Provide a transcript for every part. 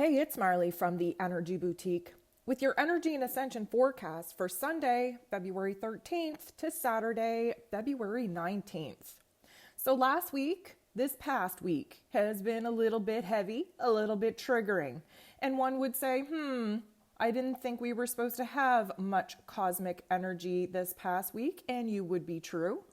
Hey, it's Marley from the Energy Boutique with your Energy and Ascension Forecast for Sunday, February 13th to Saturday, February 19th. So this past week has been a little bit heavy, a little bit triggering. And one would say, I didn't think we were supposed to have much cosmic energy this past week, and you would be true.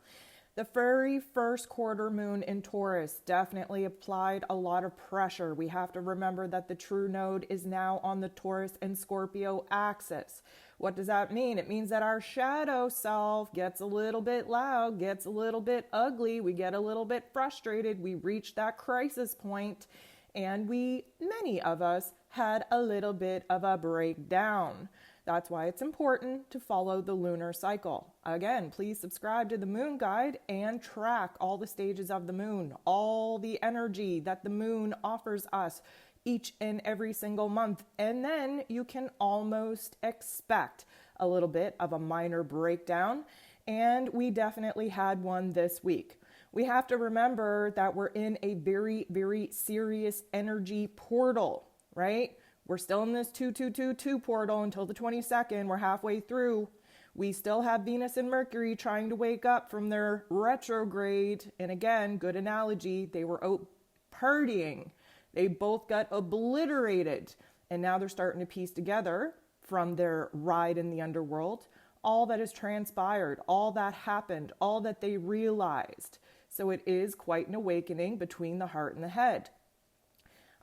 The very first quarter moon in Taurus definitely applied a lot of pressure. We have to remember that the true node is now on the Taurus and Scorpio axis. What does that mean? It means that our shadow self gets a little bit loud, gets a little bit ugly, we get a little bit frustrated, we reach that crisis point, and many of us, had a little bit of a breakdown. That's why it's important to follow the lunar cycle. Again, please subscribe to the moon guide and track all the stages of the moon, all the energy that the moon offers us each and every single month. And then you can almost expect a little bit of a minor breakdown. And we definitely had one this week. We have to remember that we're in a very, very serious energy portal, right? We're still in this 2222 portal until the 22nd. We're halfway through. We still have Venus and Mercury trying to wake up from their retrograde. And again, good analogy, they were out partying. They both got obliterated. And now they're starting to piece together from their ride in the underworld all that has transpired, all that happened, all that they realized. So it is quite an awakening between the heart and the head.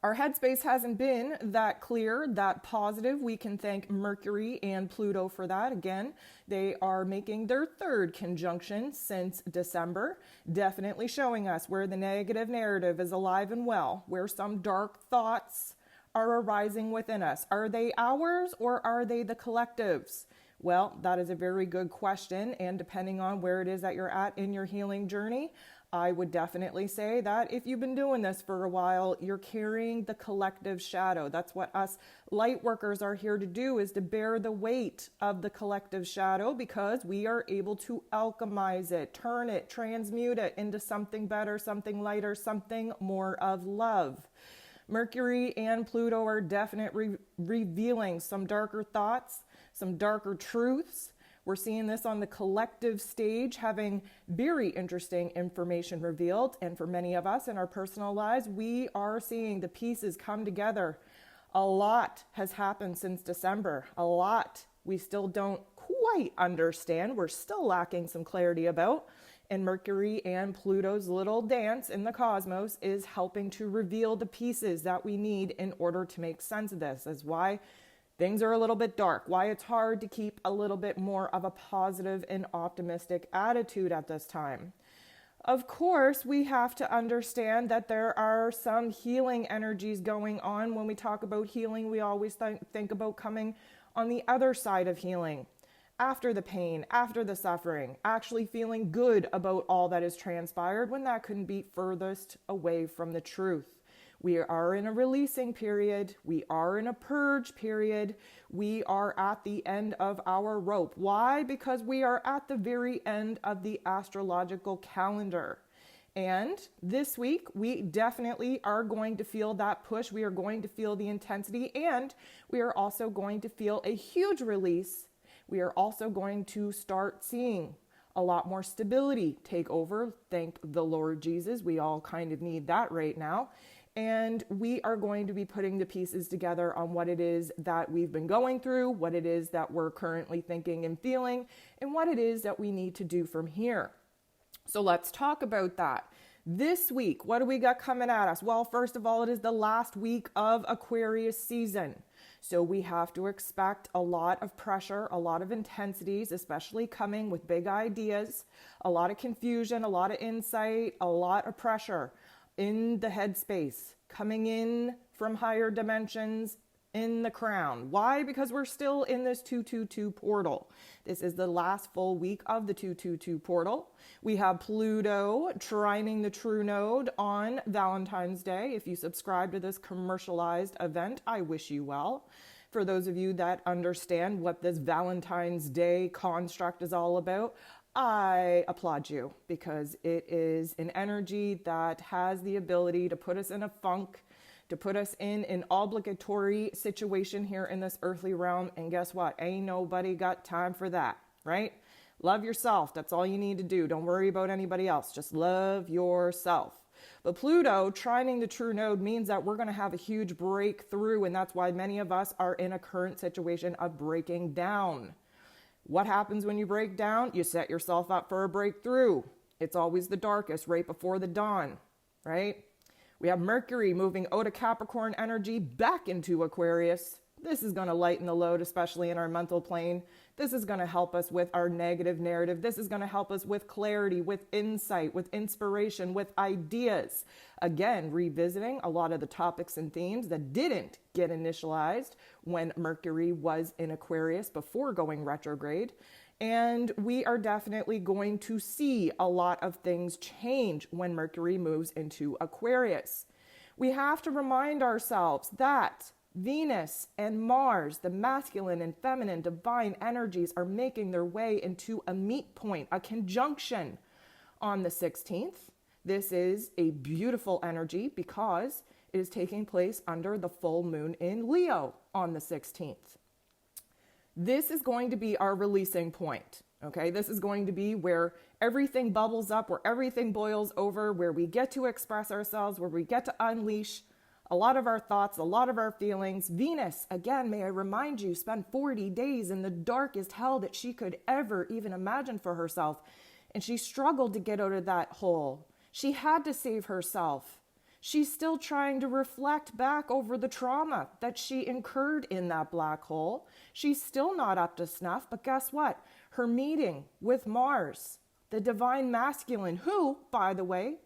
Our headspace hasn't been that clear, that positive. We can thank Mercury and Pluto for that. Again, they are making their third conjunction since December, definitely showing us where the negative narrative is alive and well, where some dark thoughts are arising within us. Are they ours or are they the collective's? Well, that is a very good question, and depending on where it is that you're at in your healing journey, I would definitely say that if you've been doing this for a while, you're carrying the collective shadow. That's what us light workers are here to do, is to bear the weight of the collective shadow, because we are able to alchemize it, turn it, transmute it into something better, something lighter, something more of love. Mercury and Pluto are definitely revealing some darker thoughts, some darker truths. We're seeing this on the collective stage, having very interesting information revealed. And for many of us in our personal lives, we are seeing the pieces come together. A lot has happened since December. A lot we still don't quite understand. We're still lacking some clarity about. And Mercury and Pluto's little dance in the cosmos is helping to reveal the pieces that we need in order to make sense of this. That's why things are a little bit dark, why it's hard to keep a little bit more of a positive and optimistic attitude at this time. Of course, we have to understand that there are some healing energies going on. When we talk about healing, we always think about coming on the other side of healing, after the pain, after the suffering, actually feeling good about all that has transpired, when that couldn't be furthest away from the truth. We are in a releasing period. We are in a purge period. We are at the end of our rope. Why? Because we are at the very end of the astrological calendar. And this week, we definitely are going to feel that push. We are going to feel the intensity, and we are also going to feel a huge release. We are also going to start seeing a lot more stability take over. Thank the Lord Jesus. We all kind of need that right now. And we are going to be putting the pieces together on what it is that we've been going through, what it is that we're currently thinking and feeling, and what it is that we need to do from here. So let's talk about that. This week, what do we got coming at us? Well, first of all, it is the last week of Aquarius season. So we have to expect a lot of pressure, a lot of intensities, especially coming with big ideas, a lot of confusion, a lot of insight, a lot of pressure in the headspace, coming in from higher dimensions in the crown. Why? Because we're still in this 222 portal. This is the last full week of the 222 portal. We have Pluto trining the true node on Valentine's Day. If you subscribe to this commercialized event, I wish you well. For those of you that understand what this Valentine's Day construct is all about, I applaud you, because it is an energy that has the ability to put us in a funk, to put us in an obligatory situation here in this earthly realm. And guess what? Ain't nobody got time for that, right? Love yourself. That's all you need to do. Don't worry about anybody else. Just love yourself. But Pluto trining the true node means that we're going to have a huge breakthrough, and that's why many of us are in a current situation of breaking down. What happens when you break down? You set yourself up for a breakthrough. It's always the darkest, right before the dawn, right? We have Mercury moving out of Capricorn energy back into Aquarius. This is going to lighten the load, especially in our mental plane. This is going to help us with our negative narrative. This is going to help us with clarity, with insight, with inspiration, with ideas. Again, revisiting a lot of the topics and themes that didn't get initialized when Mercury was in Aquarius before going retrograde. And we are definitely going to see a lot of things change when Mercury moves into Aquarius. We have to remind ourselves that Venus and Mars, the masculine and feminine divine energies, are making their way into a meet point, a conjunction on the 16th. This is a beautiful energy because it is taking place under the full moon in Leo on the 16th. This is going to be our releasing point, okay? This is going to be where everything bubbles up, where everything boils over, where we get to express ourselves, where we get to unleash a lot of our thoughts, a lot of our feelings. Venus, again, may I remind you, spent 40 days in the darkest hell that she could ever even imagine for herself. And she struggled to get out of that hole. She had to save herself. She's still trying to reflect back over the trauma that she incurred in that black hole. She's still not up to snuff, but guess what? Her meeting with Mars, the divine masculine, who, by the way,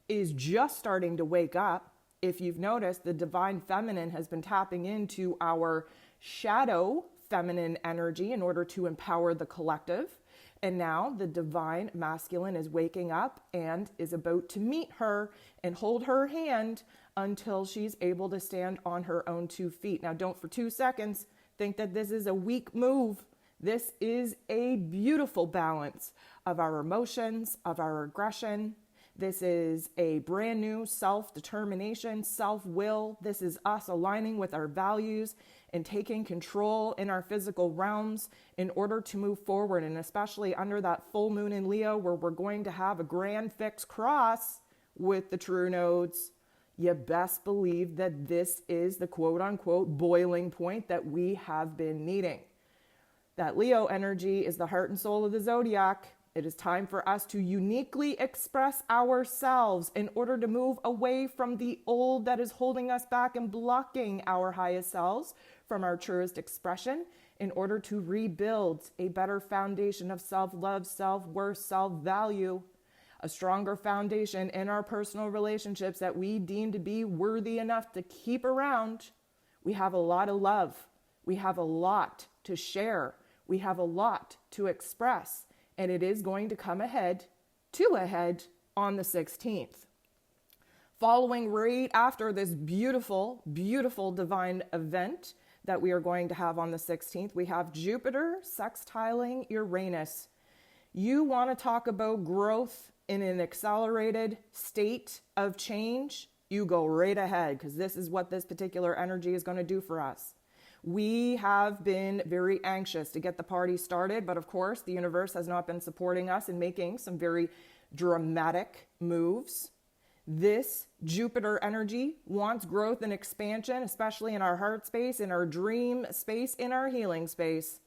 is just starting to wake up. If you've noticed, the divine feminine has been tapping into our shadow feminine energy in order to empower the collective. And now the divine masculine is waking up and is about to meet her and hold her hand until she's able to stand on her own 2 feet. Now, don't for 2 seconds think that this is a weak move. This is a beautiful balance of our emotions, of our aggression. This is a brand new self-determination, self-will. This is us aligning with our values and taking control in our physical realms in order to move forward. And especially under that full moon in Leo, where we're going to have a grand fixed cross with the true nodes, you best believe that this is the quote-unquote boiling point that we have been needing. That Leo energy is the heart and soul of the zodiac. It is time for us to uniquely express ourselves in order to move away from the old that is holding us back and blocking our highest selves from our truest expression, in order to rebuild a better foundation of self-love, self-worth, self-value, a stronger foundation in our personal relationships that we deem to be worthy enough to keep around. We have a lot of love. We have a lot to share. We have a lot to express. And it is going to come ahead on the 16th. Following right after this beautiful, beautiful divine event that we are going to have on the 16th, we have Jupiter sextiling Uranus. You want to talk about growth in an accelerated state of change? You go right ahead, because this is what this particular energy is going to do for us. We have been very anxious to get the party started, but of course, the universe has not been supporting us in making some very dramatic moves. This Jupiter energy wants growth and expansion, especially in our heart space, in our dream space, in our healing space.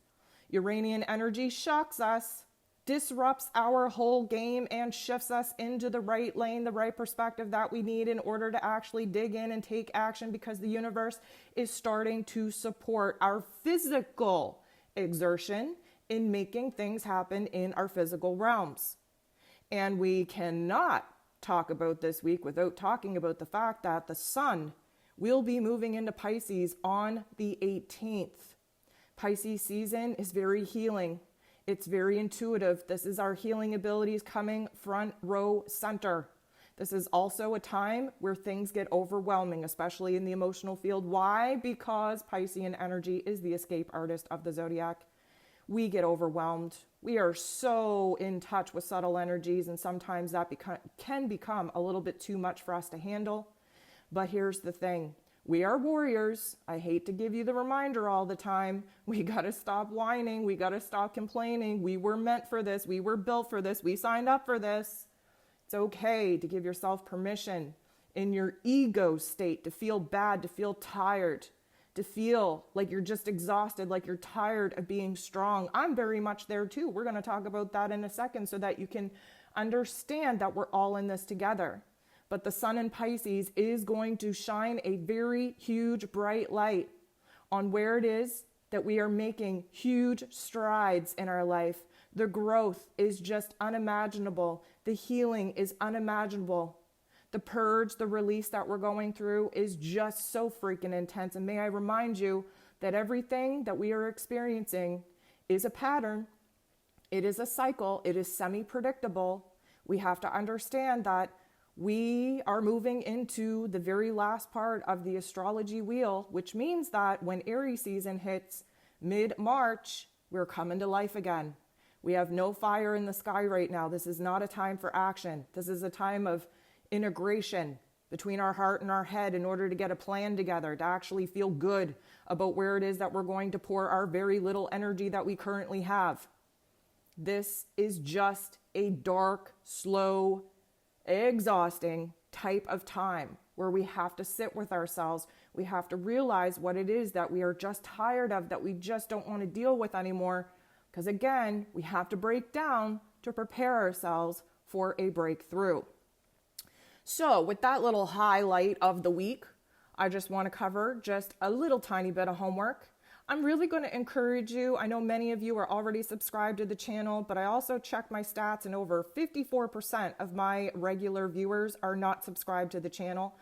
Uranian energy shocks us, disrupts our whole game, and shifts us into the right lane, the right perspective that we need in order to actually dig in and take action, because the universe is starting to support our physical exertion in making things happen in our physical realms. And we cannot talk about this week without talking about the fact that the sun will be moving into Pisces on the 18th. Pisces season is very healing. It's very intuitive. This is our healing abilities coming front row center. This is also a time where things get overwhelming, especially in the emotional field. Why? Because Piscean energy is the escape artist of the zodiac. We get overwhelmed. We are so in touch with subtle energies, and sometimes that can become a little bit too much for us to handle. But here's the thing. We are warriors. I hate to give you the reminder all the time. We got to stop whining. We got to stop complaining. We were meant for this. We were built for this. We signed up for this. It's okay to give yourself permission in your ego state to feel bad, to feel tired, to feel like you're just exhausted, like you're tired of being strong. I'm very much there too. We're going to talk about that in a second so that you can understand that we're all in this together. But the sun in Pisces is going to shine a very huge bright light on where it is that we are making huge strides in our life. The growth is just unimaginable. The healing is unimaginable. The purge, the release that we're going through is just so freaking intense. And may I remind you that everything that we are experiencing is a pattern. It is a cycle. It is semi-predictable. We have to understand that we are moving into the very last part of the astrology wheel, which means that when Aries season hits mid-March, we're coming to life again. We have no fire in the sky right now. This is not a time for action. This is a time of integration between our heart and our head in order to get a plan together, to actually feel good about where it is that we're going to pour our very little energy that we currently have. This is just a dark, slow, exhausting type of time where we have to sit with ourselves. We have to realize what it is that we are just tired of, that we just don't want to deal with anymore. Because again, we have to break down to prepare ourselves for a breakthrough. So with that little highlight of the week, I just want to cover just a little tiny bit of homework. I'm really going to encourage you. I know many of you are already subscribed to the channel, but I also checked my stats and over 54% of my regular viewers are not subscribed to the channel.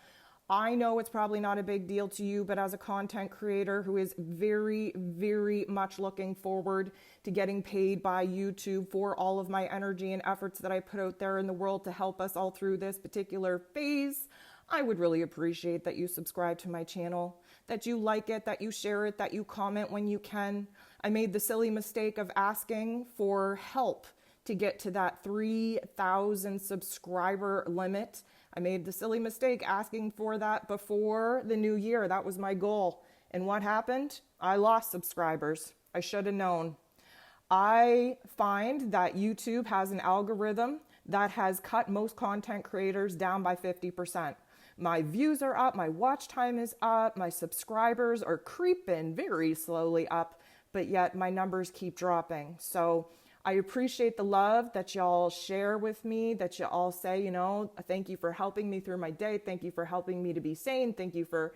I know it's probably not a big deal to you, but as a content creator who is very, very much looking forward to getting paid by YouTube for all of my energy and efforts that I put out there in the world to help us all through this particular phase, I would really appreciate that you subscribe to my channel, that you like it, that you share it, that you comment when you can. I made the silly mistake of asking for help to get to that 3,000 subscriber limit. I made the silly mistake asking for that before the new year. That was my goal. And what happened? I lost subscribers. I should have known. I find that YouTube has an algorithm that has cut most content creators down by 50%. My views are up, my watch time is up, my subscribers are creeping very slowly up, but yet my numbers keep dropping. So I appreciate the love that y'all share with me, that you all say, thank you for helping me through my day. Thank you for helping me to be sane. Thank you for,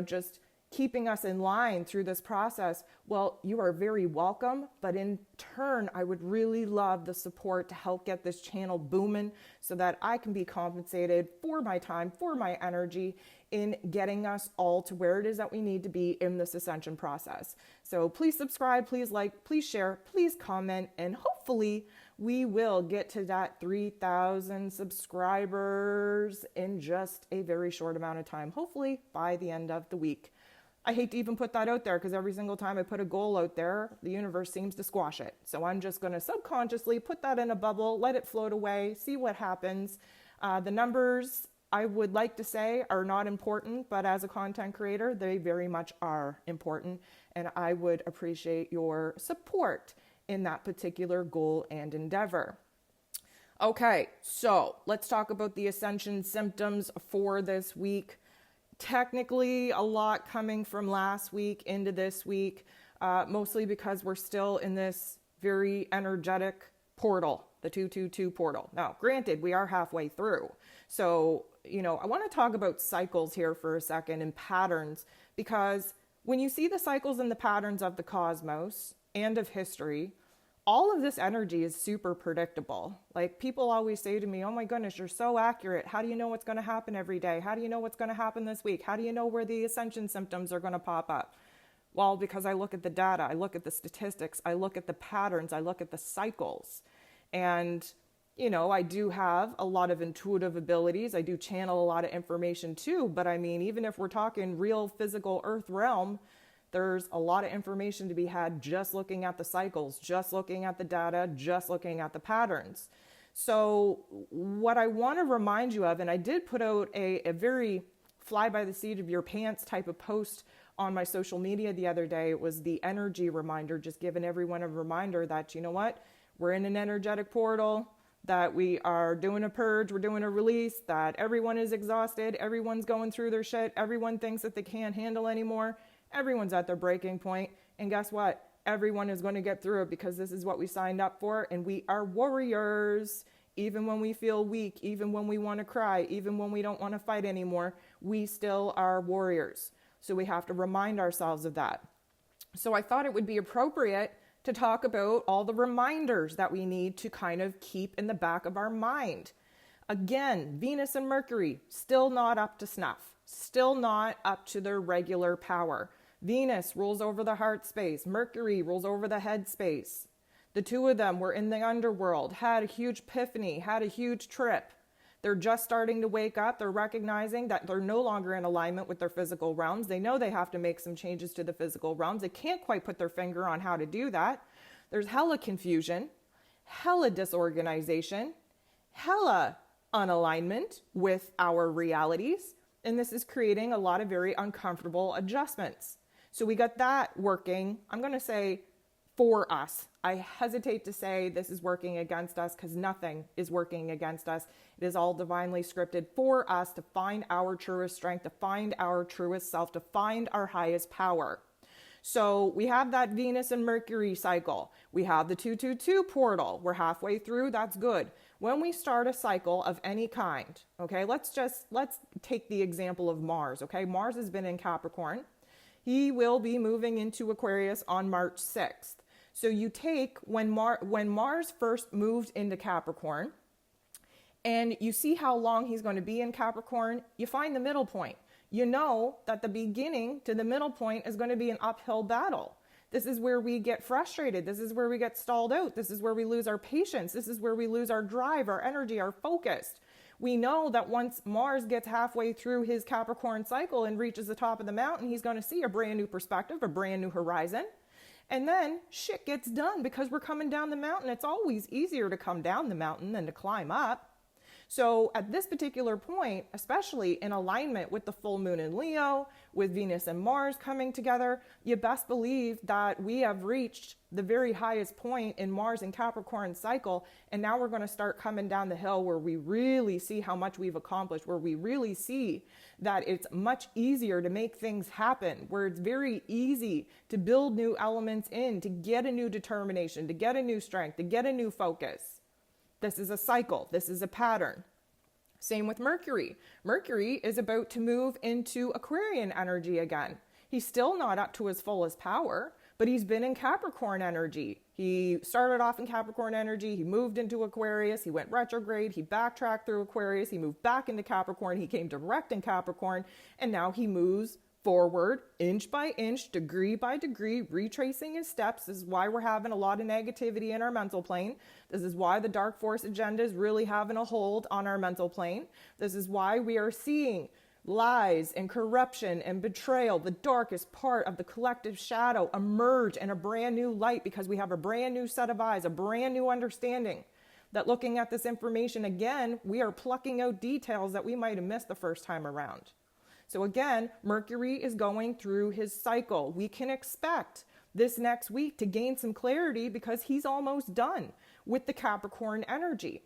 just keeping us in line through this process. Well, you are very welcome, but in turn, I would really love the support to help get this channel booming so that I can be compensated for my time, for my energy in getting us all to where it is that we need to be in this ascension process. So please subscribe, please like, please share, please comment, and hopefully we will get to that 3,000 subscribers in just a very short amount of time, hopefully by the end of the week. I hate to even put that out there because every single time I put a goal out there, the universe seems to squash it. So I'm just going to subconsciously put that in a bubble, let it float away, see what happens. The numbers, I would like to say, are not important, but as a content creator, they very much are important. And I would appreciate your support in that particular goal and endeavor. Okay, so let's talk about the Ascension symptoms for this week. Technically, a lot coming from last week into this week, mostly because we're still in this very energetic portal, the 222 portal. Now, granted, we are halfway through. So, I want to talk about cycles here for a second and patterns, because when you see the cycles and the patterns of the cosmos and of history, all of this energy is super predictable. Like, people always say to me, oh my goodness, you're so accurate. How do you know what's going to happen every day? How do you know what's going to happen this week? How do you know where the ascension symptoms are going to pop up? Well, because I look at the data, I look at the statistics, I look at the patterns, I look at the cycles. And, I do have a lot of intuitive abilities. I do channel a lot of information too. But I mean, even if we're talking real physical earth realm, there's a lot of information to be had just looking at the cycles, just looking at the data, just looking at the patterns. So what I want to remind you of, and I did put out a very fly by the seat of your pants type of post on my social media the other day. It was the energy reminder, just giving everyone a reminder that, you know what, we're in an energetic portal, that we are doing a purge, we're doing a release, that everyone is exhausted, everyone's going through their shit, everyone thinks that they can't handle anymore, everyone's at their breaking point, and guess what? Everyone is going to get through it because this is what we signed up for, and we are warriors. Even when we feel weak, even when we want to cry, even when we don't want to fight anymore, we still are warriors. So we have to remind ourselves of that. So I thought it would be appropriate to talk about all the reminders that we need to kind of keep in the back of our mind. Again, Venus and Mercury, still not up to snuff, still not up to their regular power. Venus rules over the heart space, Mercury rules over the head space. The two of them were in the underworld, had a huge epiphany, had a huge trip. They're just starting to wake up. They're recognizing that they're no longer in alignment with their physical realms. They know they have to make some changes to the physical realms. They can't quite put their finger on how to do that. There's hella confusion, hella disorganization, hella unalignment with our realities. And this is creating a lot of very uncomfortable adjustments. So we got that working, I'm going to say, for us. I hesitate to say this is working against us because nothing is working against us. It is all divinely scripted for us to find our truest strength, to find our truest self, to find our highest power. So we have that Venus and Mercury cycle. We have the 222 portal. We're halfway through. That's good. When we start a cycle of any kind, okay, let's take the example of Mars, okay? Mars has been in Capricorn. He will be moving into Aquarius on March 6th. So you take when Mars first moved into Capricorn and you see how long he's going to be in Capricorn, you find the middle point. You know that the beginning to the middle point is going to be an uphill battle. This is where we get frustrated. This is where we get stalled out. This is where we lose our patience. This is where we lose our drive, our energy, our focus. We know that once Mars gets halfway through his Capricorn cycle and reaches the top of the mountain, he's going to see a brand new perspective, a brand new horizon. And then shit gets done because we're coming down the mountain. It's always easier to come down the mountain than to climb up. So at this particular point, especially in alignment with the full moon in Leo, with Venus and Mars coming together, you best believe that we have reached the very highest point in Mars and Capricorn cycle. And now we're going to start coming down the hill where we really see how much we've accomplished, where we really see that it's much easier to make things happen, where it's very easy to build new elements in, to get a new determination, to get a new strength, to get a new focus. This is a cycle. This is a pattern. Same with Mercury. Mercury is about to move into Aquarian energy again. He's still not up to his fullest power, but he's been in Capricorn energy. He started off in Capricorn energy. He moved into Aquarius. He went retrograde. He backtracked through Aquarius. He moved back into Capricorn. He came direct in Capricorn. And now he moves forward, inch by inch, degree by degree, retracing his steps. This is why we're having a lot of negativity in our mental plane. This is why the dark force agenda is really having a hold on our mental plane. This is why we are seeing lies and corruption and betrayal, the darkest part of the collective shadow, emerge in a brand new light because we have a brand new set of eyes, a brand new understanding that looking at this information again, we are plucking out details that we might have missed the first time around. So again, Mercury is going through his cycle. We can expect this next week to gain some clarity because he's almost done with the Capricorn energy.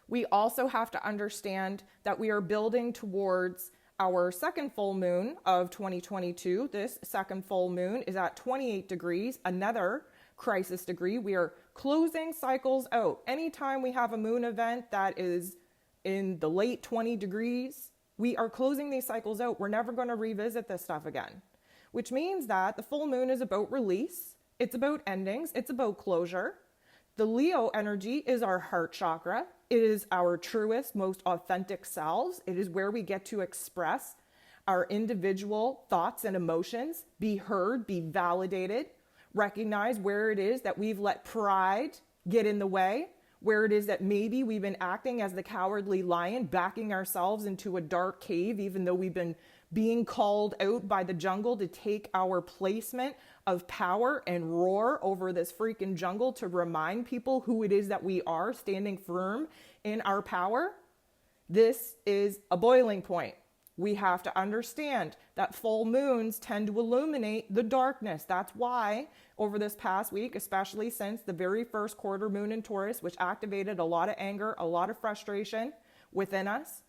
We also have to understand that we are building towards our second full moon of 2022. This second full moon is at 28 degrees, another crisis degree. We are closing cycles out. Anytime we have a moon event that is in the late 20 degrees, we are closing these cycles out. We're never going to revisit this stuff again, which means that the full moon is about release. It's about endings. It's about closure. The Leo energy is our heart chakra. It is our truest, most authentic selves. It is where we get to express our individual thoughts and emotions, be heard, be validated, recognize where it is that we've let pride get in the way, where it is that maybe we've been acting as the cowardly lion, backing ourselves into a dark cave, even though we've been being called out by the jungle to take our placement of power and roar over this freaking jungle to remind people who it is that we are, standing firm in our power. This is a boiling point. We have to understand that full moons tend to illuminate the darkness. That's why over this past week, especially since the very first quarter moon in Taurus, which activated a lot of anger, a lot of frustration within us,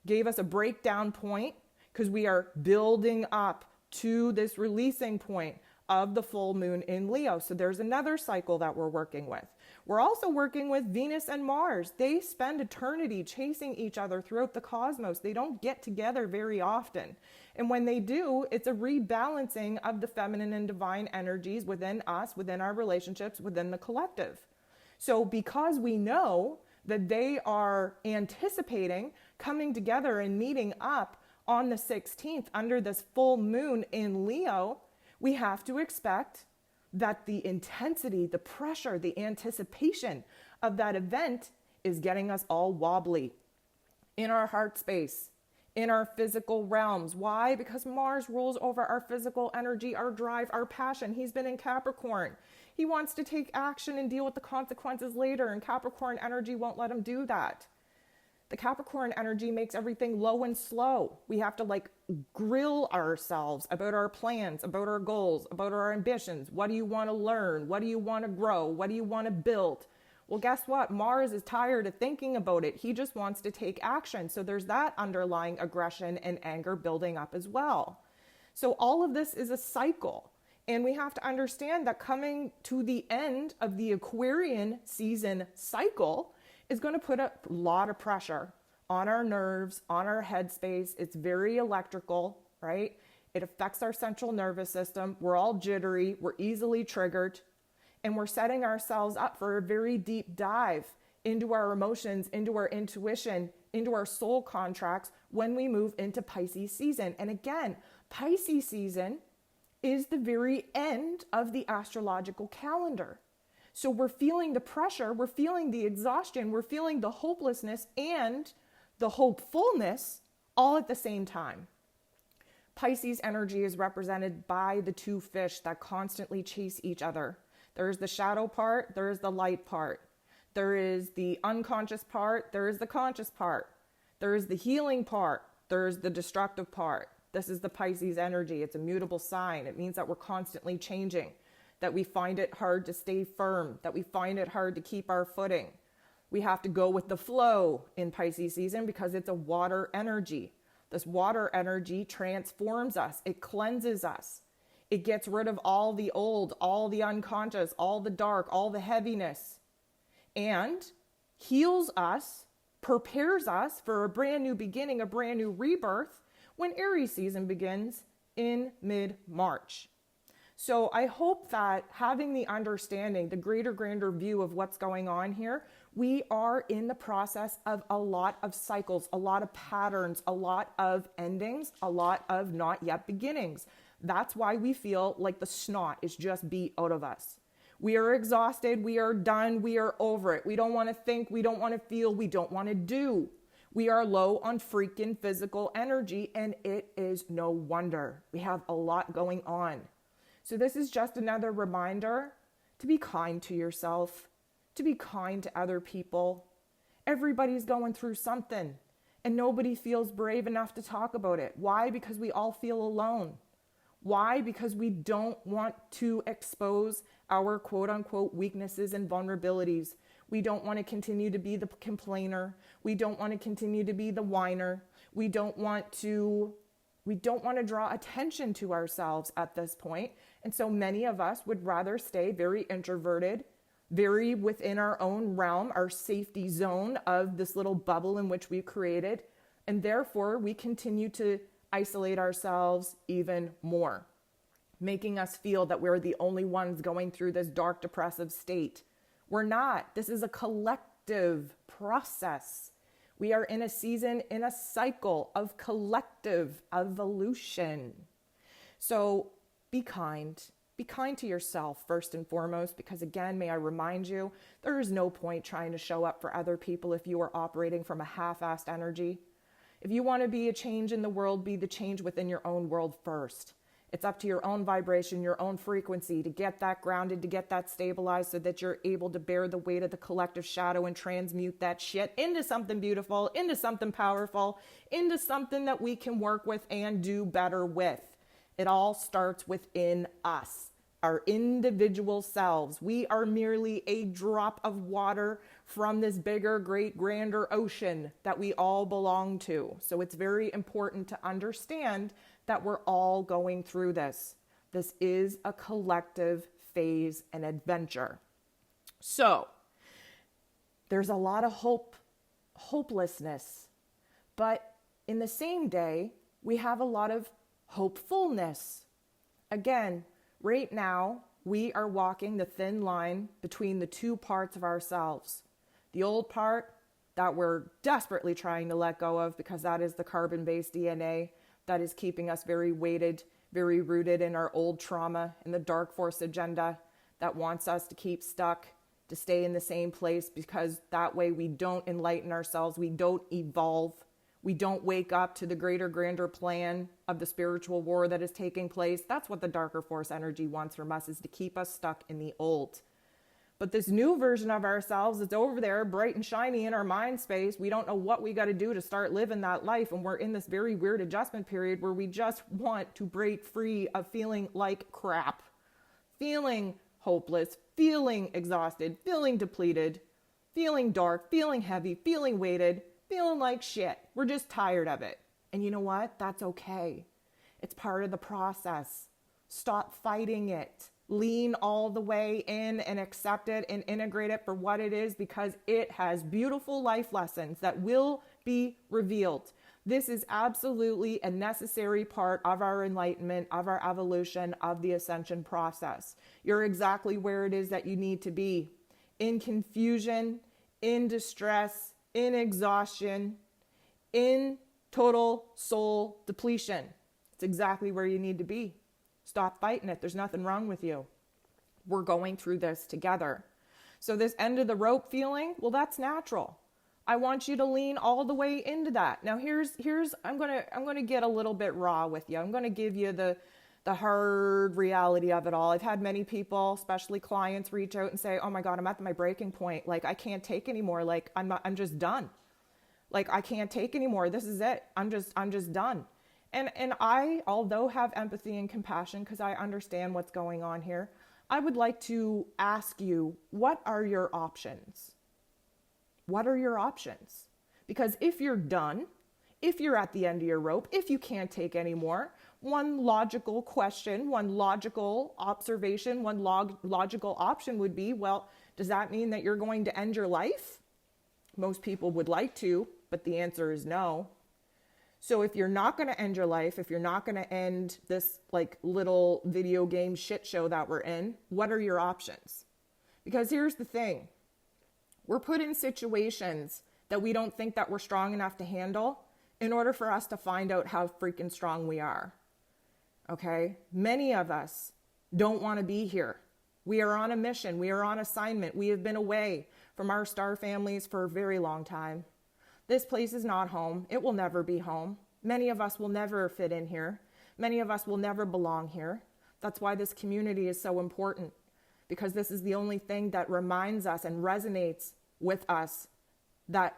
gave us a breakdown point, because we are building up to this releasing point of the full moon in Leo. So there's another cycle that we're working with. We're also working with Venus and Mars. They spend eternity chasing each other throughout the cosmos. They don't get together very often. And when they do, it's a rebalancing of the feminine and divine energies within us, within our relationships, within the collective. So because we know that they are anticipating coming together and meeting up on the 16th under this full moon in Leo, we have to expect that the intensity, the pressure, the anticipation of that event is getting us all wobbly in our heart space, in our physical realms. Why? Because Mars rules over our physical energy, our drive, our passion. He's been in Capricorn. He wants to take action and deal with the consequences later, and Capricorn energy won't let him do that. The Capricorn energy makes everything low and slow. We have to grill ourselves about our plans, about our goals, about our ambitions. What do you want to learn? What do you want to grow? What do you want to build? Well, guess what? Mars is tired of thinking about it. He just wants to take action. So there's that underlying aggression and anger building up as well. So all of this is a cycle. And we have to understand that coming to the end of the Aquarian season cycle is going to put a lot of pressure on our nerves, on our headspace. It's very electrical, right? It affects our central nervous system. We're all jittery. We're easily triggered. And we're setting ourselves up for a very deep dive into our emotions, into our intuition, into our soul contracts when we move into Pisces season. And again, Pisces season is the very end of the astrological calendar. So we're feeling the pressure, we're feeling the exhaustion, we're feeling the hopelessness and the hopefulness all at the same time. Pisces energy is represented by the two fish that constantly chase each other. There's the shadow part, there's the light part. There is the unconscious part, there is the conscious part. There is the healing part, there's the destructive part. This is the Pisces energy. It's a mutable sign. It means that we're constantly changing, that we find it hard to stay firm, that we find it hard to keep our footing. We have to go with the flow in Pisces season because it's a water energy. This water energy transforms us. It cleanses us. It gets rid of all the old, all the unconscious, all the dark, all the heaviness, and heals us, prepares us for a brand new beginning, a brand new rebirth when Aries season begins in mid-March. So I hope that having the understanding, the greater, grander view of what's going on here, we are in the process of a lot of cycles, a lot of patterns, a lot of endings, a lot of not yet beginnings. That's why we feel like the snot is just beat out of us. We are exhausted, we are done, we are over it. We don't want to think, we don't want to feel, we don't want to do. We are low on freaking physical energy, and it is no wonder. We have a lot going on. So this is just another reminder to be kind to yourself, to be kind to other people. Everybody's going through something, and nobody feels brave enough to talk about it. Why? Because we all feel alone. Why? Because we don't want to expose our quote-unquote weaknesses and vulnerabilities. We don't want to continue to be the complainer. We don't want to continue to be the whiner. We don't want to draw attention to ourselves at this point. And so many of us would rather stay very introverted, very within our own realm, our safety zone of this little bubble in which we've created. And therefore, we continue to isolate ourselves even more, making us feel that we're the only ones going through this dark, depressive state. We're not. This is a collective process. We are in a season, in a cycle of collective evolution. So be kind. Be kind to yourself first and foremost, because again, may I remind you, there is no point trying to show up for other people if you are operating from a half-assed energy. If you want to be a change in the world, be the change within your own world first. It's up to your own vibration, your own frequency to get that grounded, to get that stabilized so that you're able to bear the weight of the collective shadow and transmute that shit into something beautiful, into something powerful, into something that we can work with and do better with. It all starts within us, our individual selves. We are merely a drop of water from this bigger, great, grander ocean that we all belong to. So it's very important to understand that we're all going through this. This is a collective phase and adventure. So there's a lot of hopelessness, but in the same day, we have a lot of hopefulness. Again, right now, we are walking the thin line between the two parts of ourselves. The old part that we're desperately trying to let go of because that is the carbon-based DNA that is keeping us very weighted, very rooted in our old trauma and the dark force agenda that wants us to keep stuck, to stay in the same place because that way we don't enlighten ourselves, we don't evolve, we don't wake up to the greater, grander plan of the spiritual war that is taking place. That's what the darker force energy wants from us, is to keep us stuck in the old. But this new version of ourselves is over there, bright and shiny in our mind space. We don't know what we got to do to start living that life. And we're in this very weird adjustment period where we just want to break free of feeling like crap, feeling hopeless, feeling exhausted, feeling depleted, feeling dark, feeling heavy, feeling weighted, feeling like shit. We're just tired of it. And you know what? That's okay. It's part of the process. Stop fighting it. Lean all the way in and accept it and integrate it for what it is, because it has beautiful life lessons that will be revealed. This is absolutely a necessary part of our enlightenment, of our evolution, of the ascension process. You're exactly where it is that you need to be. In confusion, in distress, in exhaustion, in total soul depletion. It's exactly where you need to be. Stop fighting it. There's nothing wrong with you. We're going through this together. So this end of the rope feeling, well, that's natural. I want you to lean all the way into that. Now here's I'm going to get a little bit raw with you. I'm going to give you the hard reality of it all. I've had many people, especially clients, reach out and say, "Oh my God, I'm at my breaking point. Like I can't take anymore. Like I'm just done. Like I can't take anymore. This is it. I'm just done." And I, although have empathy and compassion because I understand what's going on here, I would like to ask you, what are your options? What are your options? Because if you're done, if you're at the end of your rope, if you can't take any more, one logical question, one logical observation, one logical option would be, well, does that mean that you're going to end your life? Most people would like to, but the answer is no. So if you're not going to end your life, if you're not going to end this like little video game shit show that we're in, what are your options? Because here's the thing. We're put in situations that we don't think that we're strong enough to handle in order for us to find out how freaking strong we are. Okay? Many of us don't want to be here. We are on a mission. We are on assignment. We have been away from our star families for a very long time. This place is not home. It will never be home. Many of us will never fit in here. Many of us will never belong here. That's why this community is so important, because this is the only thing that reminds us and resonates with us that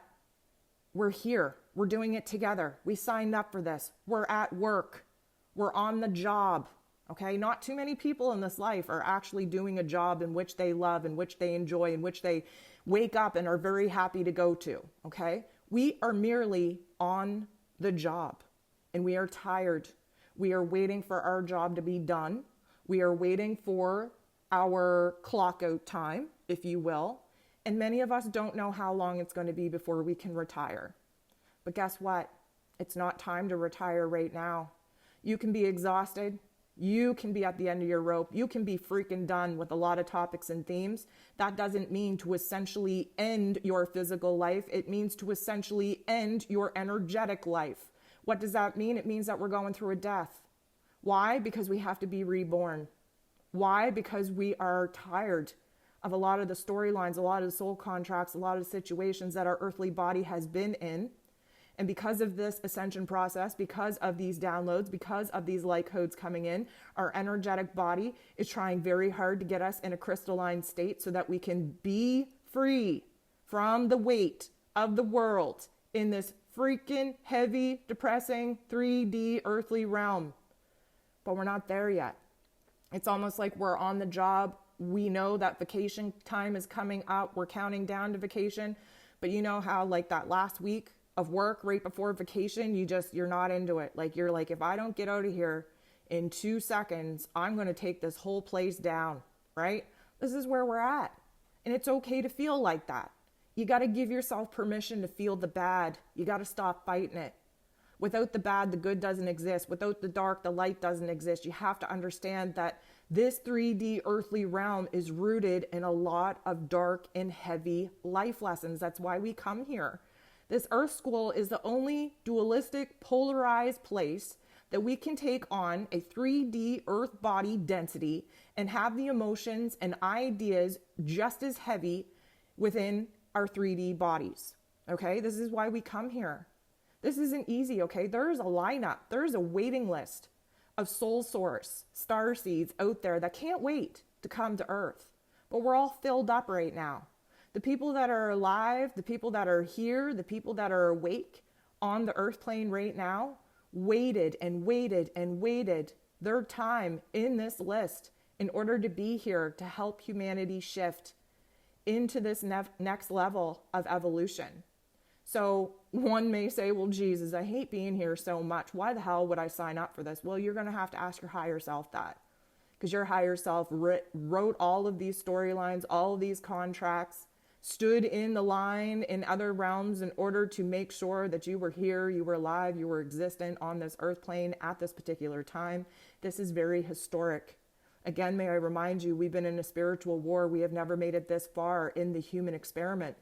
we're here. We're doing it together. We signed up for this. We're at work. We're on the job. Okay? Not too many people in this life are actually doing a job in which they love, in which they enjoy, in which they wake up and are very happy to go to. Okay? We are merely on the job, and we are tired. We are waiting for our job to be done. We are waiting for our clock out time, if you will. And many of us don't know how long it's going to be before we can retire. But guess what? It's not time to retire right now. You can be exhausted. You can be at the end of your rope. You can be freaking done with a lot of topics and themes. That doesn't mean to essentially end your physical life. It means to essentially end your energetic life. What does that mean? It means that we're going through a death. Why? Because we have to be reborn. Why? Because we are tired of a lot of the storylines, a lot of the soul contracts, a lot of the situations that our earthly body has been in. And because of this ascension process, because of these downloads, because of these light codes coming in, our energetic body is trying very hard to get us in a crystalline state so that we can be free from the weight of the world in this freaking heavy, depressing 3D earthly realm. But we're not there yet. It's almost like we're on the job. We know that vacation time is coming up. We're counting down to vacation. But you know how like that last week of work right before vacation, you're not into it. Like you're like, if I don't get out of here in 2 seconds, I'm going to take this whole place down, right? This is where we're at. And it's okay to feel like that. You got to give yourself permission to feel the bad. You got to stop fighting it. Without the bad, the good doesn't exist. Without the dark, the light doesn't exist. You have to understand that this 3D earthly realm is rooted in a lot of dark and heavy life lessons. That's why we come here. This Earth School is the only dualistic, polarized place that we can take on a 3D Earth body density and have the emotions and ideas just as heavy within our 3D bodies. Okay, this is why we come here. This isn't easy, okay? There's a lineup. There's a waiting list of soul source, star seeds out there that can't wait to come to Earth. But we're all filled up right now. The people that are alive, the people that are here, the people that are awake on the Earth plane right now, waited and waited and waited their time in this list in order to be here to help humanity shift into this next level of evolution. So one may say, well, Jesus, I hate being here so much. Why the hell would I sign up for this? Well, you're going to have to ask your higher self that, because your higher self wrote all of these storylines, all of these contracts, stood in the line in other realms in order to make sure that you were here, you were alive, you were existent on this earth plane at this particular time. This is very historic. Again, may I remind you, we've been in a spiritual war. We have never made it this far in the human experiment.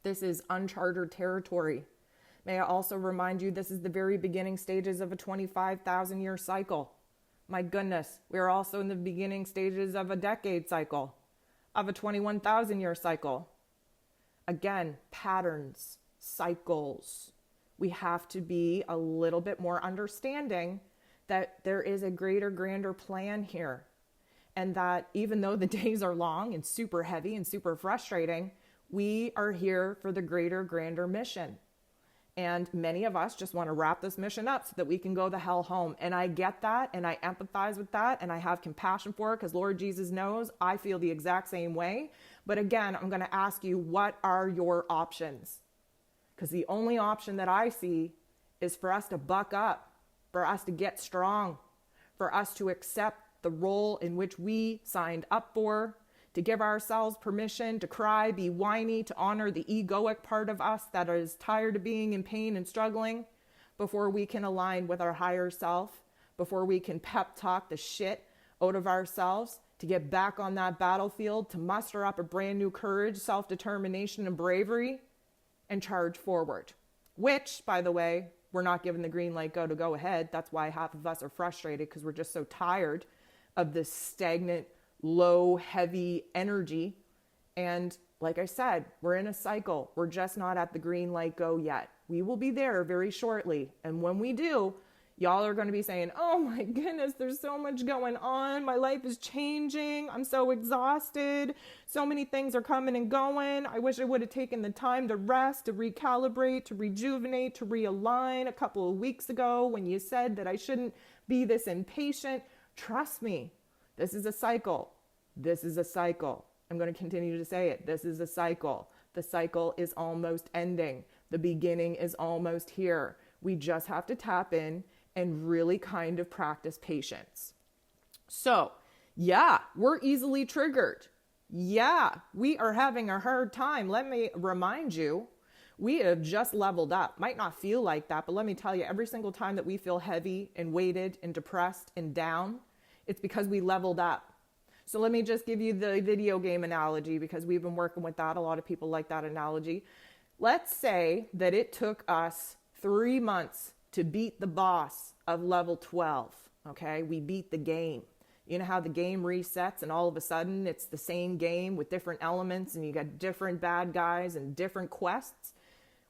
This is uncharted territory. May I also remind you, this is the very beginning stages of a 25,000 year cycle. My goodness, we are also in the beginning stages of a decade cycle, of a 21,000 year cycle. Again, patterns, cycles. We have to be a little bit more understanding that there is a greater, grander plan here. And that even though the days are long and super heavy and super frustrating, we are here for the greater, grander mission. And many of us just want to wrap this mission up so that we can go the hell home. And I get that, and I empathize with that, and I have compassion for it, because Lord Jesus knows I feel the exact same way. But again, I'm going to ask you, what are your options? Because the only option that I see is for us to buck up, for us to get strong, for us to accept the role in which we signed up for, to give ourselves permission to cry, be whiny, to honor the egoic part of us that is tired of being in pain and struggling, before we can align with our higher self, before we can pep talk the shit out of ourselves, to get back on that battlefield, to muster up a brand new courage, self-determination, and bravery, and charge forward. Which, by the way, we're not given the green light to go ahead. That's why half of us are frustrated, because we're just so tired of this stagnant, low, heavy energy. And like I said, we're in a cycle. We're just not at the green light go yet. We will be there very shortly. And when we do, y'all are going to be saying, oh my goodness, there's so much going on. My life is changing. I'm so exhausted. So many things are coming and going. I wish I would have taken the time to rest, to recalibrate, to rejuvenate, to realign a couple of weeks ago when you said that I shouldn't be this impatient. Trust me, this is a cycle. This is a cycle. I'm going to continue to say it. This is a cycle. The cycle is almost ending. The beginning is almost here. We just have to tap in and really kind of practice patience. So, yeah, we're easily triggered. Yeah, we are having a hard time. Let me remind you, we have just leveled up. Might not feel like that, but let me tell you, every single time that we feel heavy and weighted and depressed and down, it's because we leveled up. So let me just give you the video game analogy, because we've been working with that. A lot of people like that analogy. Let's say that it took us 3 months to beat the boss of level 12. Okay, we beat the game. You know how the game resets and all of a sudden it's the same game with different elements and you got different bad guys and different quests?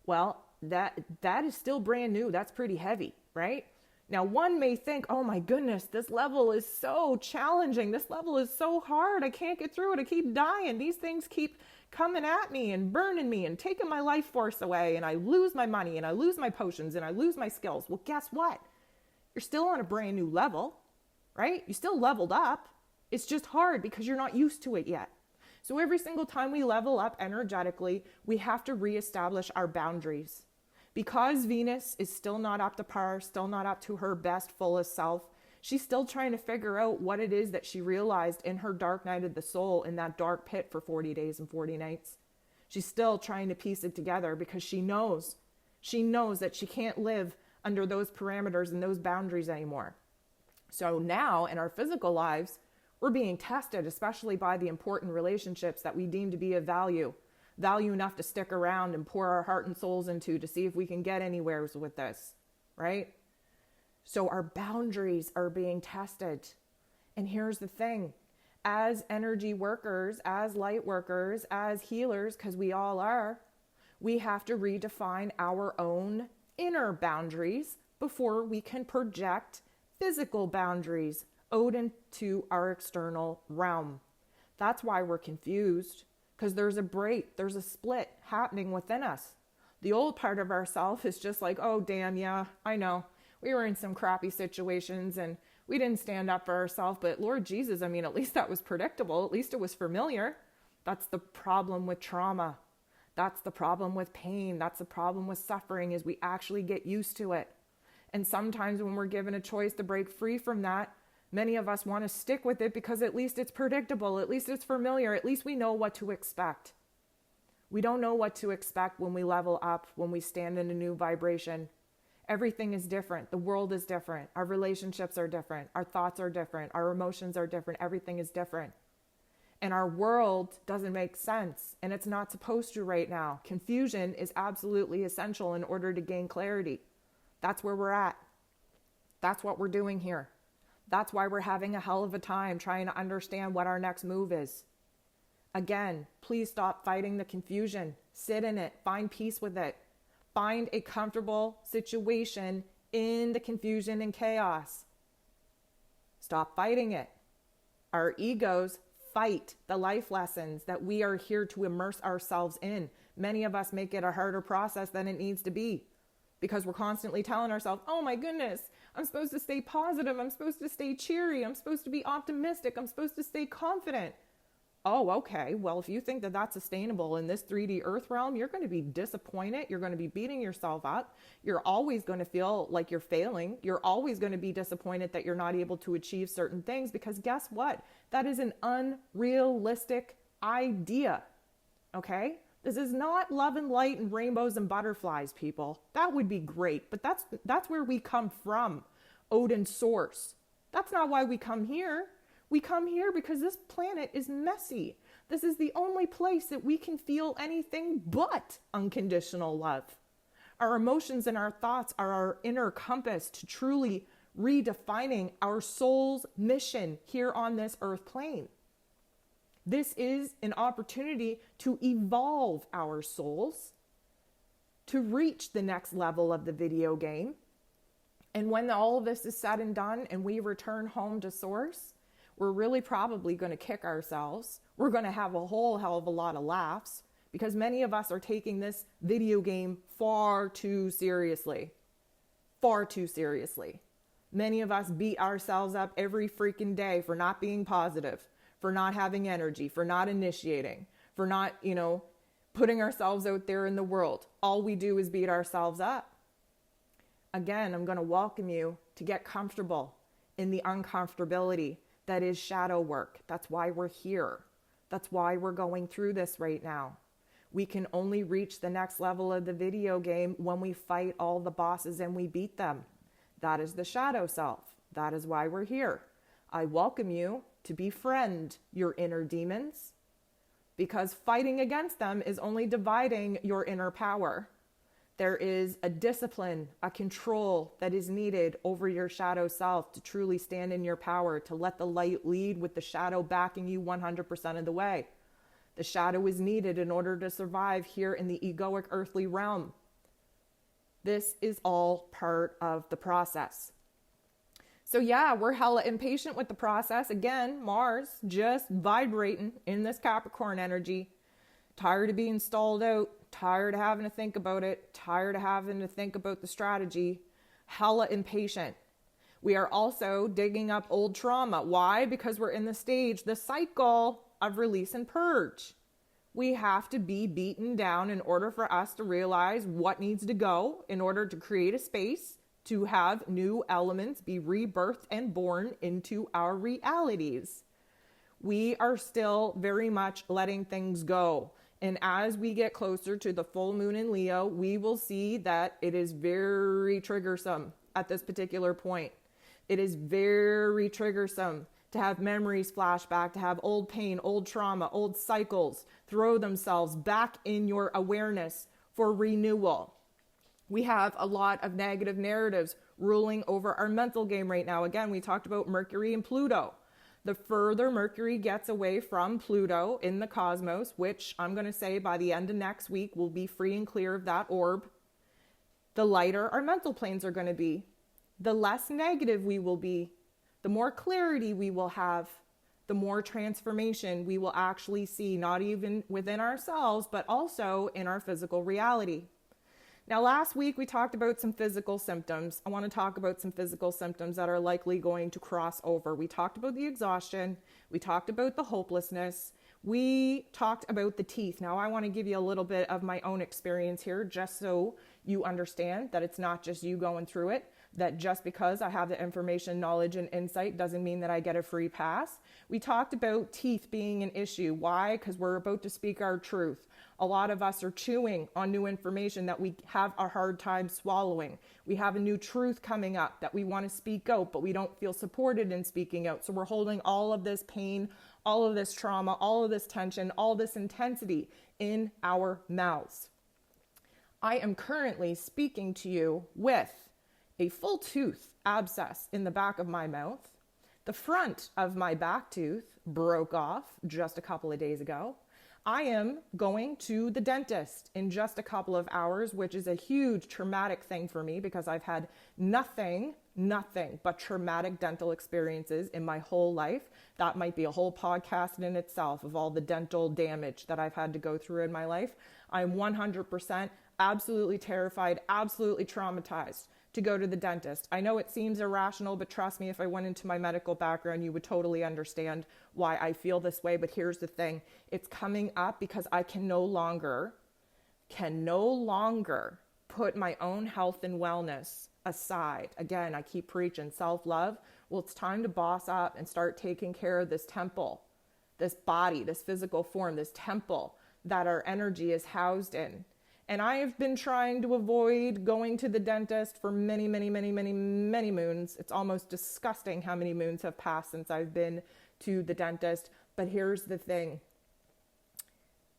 Well, that is still brand new. That's pretty heavy, right? Now, one may think, oh my goodness, this level is so challenging. This level is so hard. I can't get through it. I keep dying. These things keep coming at me and burning me and taking my life force away. And I lose my money and I lose my potions and I lose my skills. Well, guess what? You're still on a brand new level, right? You still leveled up. It's just hard because you're not used to it yet. So every single time we level up energetically, we have to reestablish our boundaries. Because Venus is still not up to par, still not up to her best, fullest self, she's still trying to figure out what it is that she realized in her dark night of the soul, in that dark pit for 40 days and 40 nights. She's still trying to piece it together because she knows that she can't live under those parameters and those boundaries anymore. So now in our physical lives, we're being tested, especially by the important relationships that we deem to be of value enough to stick around and pour our heart and souls into to see if we can get anywhere with this, right? So our boundaries are being tested. And here's the thing, as energy workers, as light workers, as healers, because we all are, we have to redefine our own inner boundaries before we can project physical boundaries owed into our external realm. That's why we're confused. Because there's a break, there's a split happening within us. The old part of ourself is just like, oh, damn, yeah, I know. We were in some crappy situations and we didn't stand up for ourselves. But Lord Jesus, I mean, at least that was predictable. At least it was familiar. That's the problem with trauma. That's the problem with pain. That's the problem with suffering, is we actually get used to it. And sometimes when we're given a choice to break free from that, many of us want to stick with it because at least it's predictable, at least it's familiar, at least we know what to expect. We don't know what to expect when we level up, when we stand in a new vibration. Everything is different. The world is different. Our relationships are different. Our thoughts are different. Our emotions are different. Everything is different. And our world doesn't make sense, and it's not supposed to right now. Confusion is absolutely essential in order to gain clarity. That's where we're at. That's what we're doing here. That's why we're having a hell of a time trying to understand what our next move is. Again, please stop fighting the confusion. Sit in it. Find peace with it. Find a comfortable situation in the confusion and chaos. Stop fighting it. Our egos fight the life lessons that we are here to immerse ourselves in. Many of us make it a harder process than it needs to be because we're constantly telling ourselves, oh my goodness, I'm supposed to stay positive. I'm supposed to stay cheery. I'm supposed to be optimistic. I'm supposed to stay confident. Oh, okay. Well, if you think that that's sustainable in this 3D earth realm, you're going to be disappointed. You're going to be beating yourself up. You're always going to feel like you're failing. You're always going to be disappointed that you're not able to achieve certain things because guess what? That is an unrealistic idea. Okay? This is not love and light and rainbows and butterflies, people. That would be great, but that's where we come from, Odin's source. That's not why we come here. We come here because this planet is messy. This is the only place that we can feel anything but unconditional love. Our emotions and our thoughts are our inner compass to truly redefining our soul's mission here on this earth plane. This is an opportunity to evolve our souls, to reach the next level of the video game. And when all of this is said and done and we return home to source, we're really probably going to kick ourselves. We're going to have a whole hell of a lot of laughs because many of us are taking this video game far too seriously. Far too seriously. Many of us beat ourselves up every freaking day for not being positive, for not having energy, for not initiating, for not, putting ourselves out there in the world. All we do is beat ourselves up. Again, I'm going to welcome you to get comfortable in the uncomfortability that is shadow work. That's why we're here. That's why we're going through this right now. We can only reach the next level of the video game when we fight all the bosses and we beat them. That is the shadow self. That is why we're here. I welcome you to befriend your inner demons because fighting against them is only dividing your inner power. There is a discipline, a control that is needed over your shadow self to truly stand in your power, to let the light lead with the shadow backing you 100% of the way. The shadow is needed in order to survive here in the egoic earthly realm. This is all part of the process. So yeah, we're hella impatient with the process. Again, Mars just vibrating in this Capricorn energy. Tired of being stalled out, tired of having to think about it, tired of having to think about the strategy. Hella impatient. We are also digging up old trauma. Why? Because we're in the cycle of release and purge. We have to be beaten down in order for us to realize what needs to go, in order to create a space to have new elements be rebirthed and born into our realities. We are still very much letting things go. And as we get closer to the full moon in Leo, we will see that it is very triggersome at this particular point. It is very triggersome to have memories flash back, to have old pain, old trauma, old cycles throw themselves back in your awareness for renewal. We have a lot of negative narratives ruling over our mental game right now. Again, we talked about Mercury and Pluto. The further Mercury gets away from Pluto in the cosmos, which I'm going to say by the end of next week we'll be free and clear of that orb, the lighter our mental planes are going to be, the less negative we will be, the more clarity we will have, the more transformation we will actually see, not even within ourselves, but also in our physical reality. Now, last week we talked about some physical symptoms. I want to talk about some physical symptoms that are likely going to cross over. We talked about the exhaustion. We talked about the hopelessness. We talked about the teeth. Now, I want to give you a little bit of my own experience here, just so you understand that it's not just you going through it, that just because I have the information, knowledge, and insight doesn't mean that I get a free pass. We talked about teeth being an issue. Why? Because we're about to speak our truth. A lot of us are chewing on new information that we have a hard time swallowing. We have a new truth coming up that we want to speak out, but we don't feel supported in speaking out. So we're holding all of this pain, all of this trauma, all of this tension, all this intensity in our mouths. I am currently speaking to you with a full tooth abscess in the back of my mouth. The front of my back tooth broke off just a couple of days ago. I am going to the dentist in just a couple of hours, which is a huge traumatic thing for me because I've had nothing but traumatic dental experiences in my whole life. That might be a whole podcast in itself of all the dental damage that I've had to go through in my life. I'm 100% absolutely terrified, absolutely traumatized to go to the dentist. I know it seems irrational, but trust me, if I went into my medical background, you would totally understand why I feel this way. But here's the thing. It's coming up because I can no longer put my own health and wellness aside. Again, I keep preaching self-love. Well, it's time to boss up and start taking care of this temple, this body, this physical form, this temple that our energy is housed in. And I have been trying to avoid going to the dentist for many moons. It's almost disgusting how many moons have passed since I've been to the dentist. But here's the thing.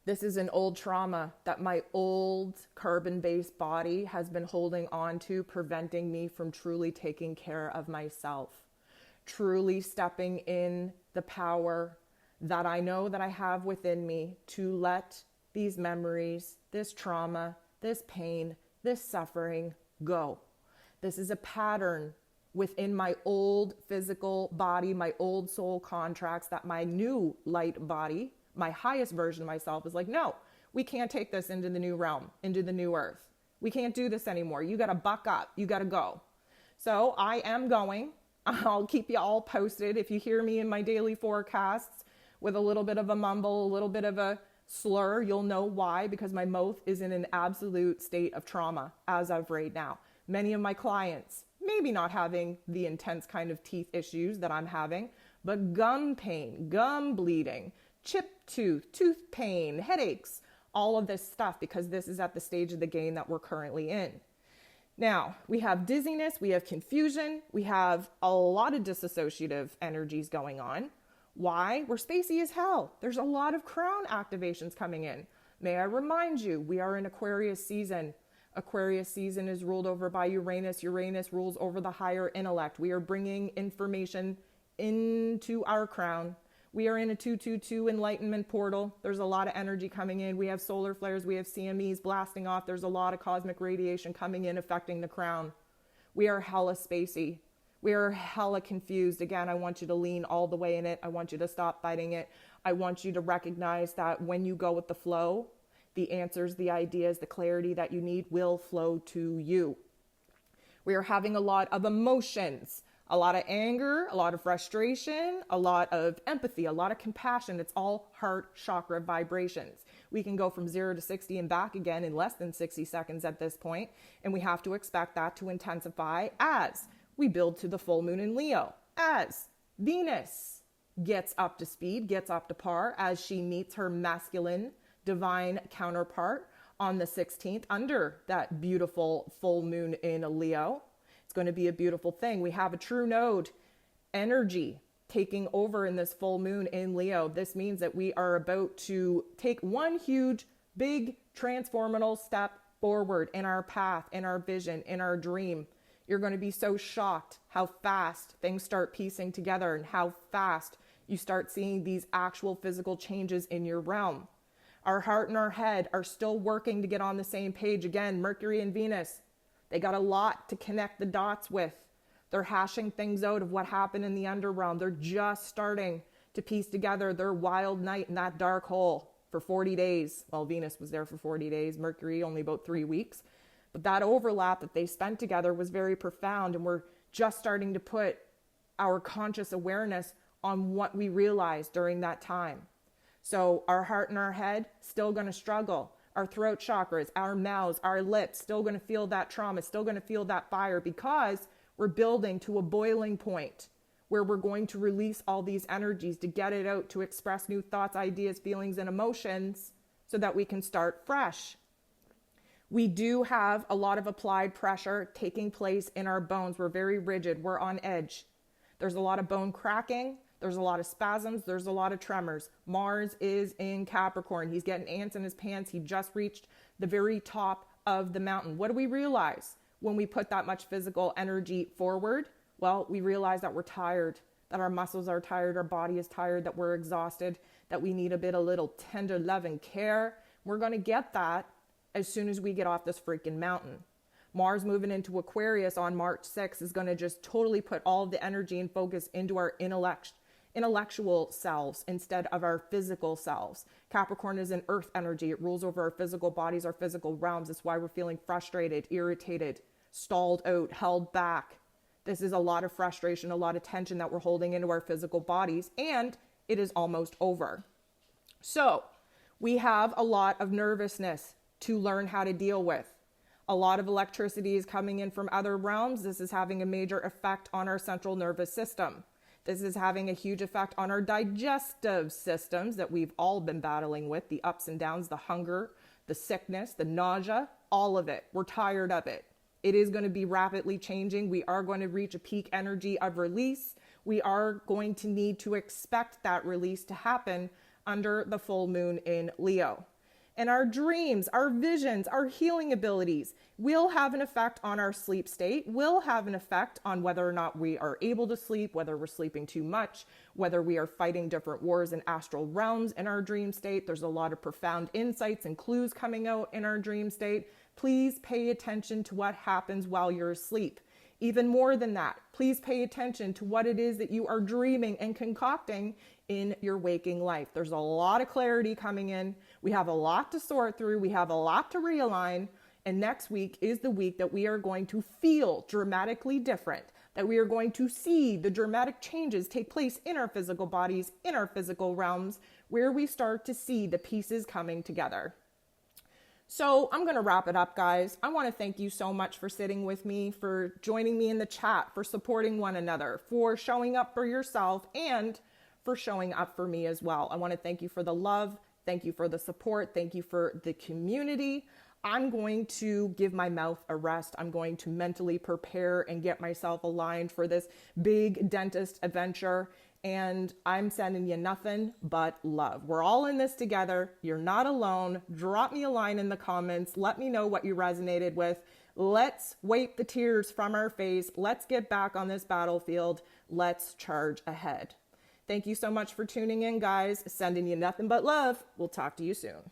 This is an old trauma that my old carbon-based body has been holding on to, preventing me from truly taking care of myself, truly stepping in the power that I know that I have within me to let these memories, this trauma, this pain, this suffering go. This is a pattern within my old physical body, my old soul contracts that my new light body, my highest version of myself, is like, no, we can't take this into the new realm, into the new earth. We can't do this anymore. You got to buck up. You got to go. So I am going. I'll keep you all posted. If you hear me in my daily forecasts with a little bit of a mumble, a little bit of a slur, you'll know why, because my mouth is in an absolute state of trauma as of right now. Many of my clients, maybe not having the intense kind of teeth issues that I'm having, but gum pain, gum bleeding, chipped tooth, tooth pain, headaches, all of this stuff, because this is at the stage of the game that we're currently in. Now, we have dizziness, we have confusion, we have a lot of dissociative energies going on. Why? We're spacey as hell. There's a lot of crown activations coming in. May I remind you, we are in Aquarius season. Aquarius season is ruled over by Uranus. Uranus rules over the higher intellect. We are bringing information into our crown. We are in a 222 enlightenment portal. There's a lot of energy coming in. We have solar flares. We have CMEs blasting off. There's a lot of cosmic radiation coming in, affecting the crown. We are hella spacey. We are hella confused. Again, I want you to lean all the way in it. I want you to stop fighting it. I want you to recognize that when you go with the flow, the answers, the ideas, the clarity that you need will flow to you. We are having a lot of emotions, a lot of anger, a lot of frustration, a lot of empathy, a lot of compassion. It's all heart chakra vibrations. We can go from 0 to 60 and back again in less than 60 seconds at this point, and we have to expect that to intensify as we build to the full moon in Leo, as Venus gets up to speed, gets up to par, as she meets her masculine divine counterpart on the 16th under that beautiful full moon in Leo. It's going to be a beautiful thing. We have a true node energy taking over in this full moon in Leo. This means that we are about to take one huge, big transformational step forward in our path, in our vision, in our dream. You're going to be so shocked how fast things start piecing together and how fast you start seeing these actual physical changes in your realm. Our heart and our head are still working to get on the same page. Again, Mercury and Venus, they got a lot to connect the dots with. They're hashing things out of what happened in the underrealm. They're just starting to piece together their wild night in that dark hole for 40 days. Well, Venus was there for 40 days, Mercury only about 3 weeks. But that overlap that they spent together was very profound, and we're just starting to put our conscious awareness on what we realized during that time. So our heart and our head still going to struggle. Our throat chakras, our mouths, our lips, still going to feel that trauma, still going to feel that fire, because we're building to a boiling point where we're going to release all these energies to get it out, to express new thoughts, ideas, feelings, and emotions so that we can start fresh. We do have a lot of applied pressure taking place in our bones. We're very rigid. We're on edge. There's a lot of bone cracking. There's a lot of spasms. There's a lot of tremors. Mars is in Capricorn. He's getting ants in his pants. He just reached the very top of the mountain. What do we realize when we put that much physical energy forward? Well, we realize that we're tired, that our muscles are tired, our body is tired, that we're exhausted, that we need a little tender love and care. We're going to get that as soon as we get off this freaking mountain. Mars moving into Aquarius on March 6th is going to just totally put all of the energy and focus into our intellectual selves instead of our physical selves. Capricorn is an earth energy. It rules over our physical bodies, our physical realms. That's why we're feeling frustrated, irritated, stalled out, held back. This is a lot of frustration, a lot of tension that we're holding into our physical bodies, and it is almost over. So we have a lot of nervousness to learn how to deal with. A lot of electricity is coming in from other realms. This is having a major effect on our central nervous system. This is having a huge effect on our digestive systems that we've all been battling with, the ups and downs, the hunger, the sickness, the nausea, all of it. We're tired of it. It is going to be rapidly changing. We are going to reach a peak energy of release. We are going to need to expect that release to happen under the full moon in Leo. And our dreams, our visions, our healing abilities will have an effect on our sleep state, will have an effect on whether or not we are able to sleep, whether we're sleeping too much, whether we are fighting different wars in astral realms in our dream state. There's a lot of profound insights and clues coming out in our dream state. Please pay attention to what happens while you're asleep. Even more than that, please pay attention to what it is that you are dreaming and concocting in your waking life. There's a lot of clarity coming in. We have a lot to sort through. We have a lot to realign. And next week is the week that we are going to feel dramatically different, that we are going to see the dramatic changes take place in our physical bodies, in our physical realms, where we start to see the pieces coming together. So I'm going to wrap it up, guys. I want to thank you so much for sitting with me, for joining me in the chat, for supporting one another, for showing up for yourself, and for showing up for me as well. I want to thank you for the love. Thank you for the support. Thank you for the community. I'm going to give my mouth a rest. I'm going to mentally prepare and get myself aligned for this big dentist adventure. And I'm sending you nothing but love. We're all in this together. You're not alone. Drop me a line in the comments. Let me know what you resonated with. Let's wipe the tears from our face. Let's get back on this battlefield. Let's charge ahead. Thank you so much for tuning in, guys. Sending you nothing but love. We'll talk to you soon.